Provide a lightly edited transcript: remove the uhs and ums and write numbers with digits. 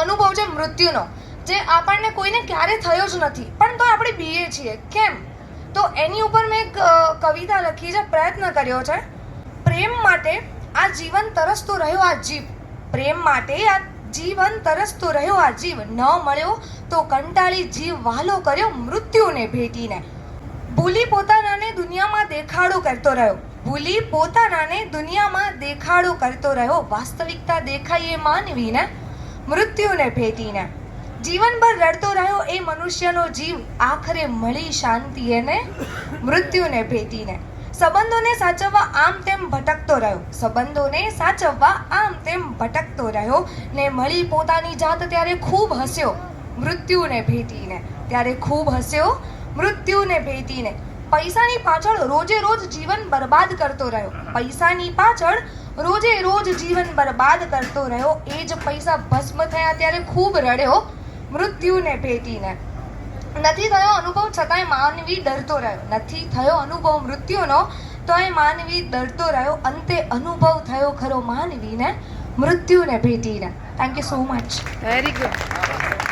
અનુભવ છે મૃત્યુનો, જે આપણને કોઈને ક્યારે થયો જ નથી, પણ તો આપણે બીએ છીએ. કેમ? તો એની ઉપર મેં એક કવિતા લખી છે, પ્રયત્ન કર્યો છે. પ્રેમ માટે આ જીવન તરસતો રહ્યો આ જીવ, પ્રેમ માટે આ જીવન તરસતો રહ્યો આ જીવ, ન મળ્યો તો કંટાળી જીવ વાલો કર્યો મૃત્યુને ભેટીને. ભૂલી પોતાનાને દુનિયામાં દેખાડો કરતો રહ્યો, ભૂલી પોતાનાને દુનિયામાં દેખાડો કરતો રહ્યો, વાસ્તવિકતા દેખાય એ માનવીને મૃત્યુને ભેટીને. જીવનભર રડતો રહ્યો એ મનુષ્યનો જીવ, આખરે મળી શાંતિ એને મૃત્યુને ભેટીને. સંબંધોને સાચવવા આમ તેમ ભટકતો રહ્યો, સંબંધોને સાચવવા આમ તેમ ભટકતો રહ્યો, ને મળી પોતાની જાત ત્યારે ખૂબ હસ્યો મૃત્યુને ભેટીને, ત્યારે ખૂબ હસ્યો મૃત્યુને ભેટીને. પૈસાની પાછળ રોજે રોજ જીવન બરબાદ કરતો રહ્યો, પૈસાની પાછળ રોજે રોજ જીવન બરબાદ કરતો રહ્યો, એ જ પૈસા ભસ્મ થયા ત્યારે ખૂબ રડ્યો મૃત્યુને ભેટીને. નથી થયો અનુભવ છતાંય માનવી ડરતો રહ્યો, નથી થયો અનુભવ મૃત્યુનો તોય માનવી ડરતો રહ્યો, અંતે અનુભવ થયો ખરો માનવીને મૃત્યુને ભેટીને. Thank you so much. Very good.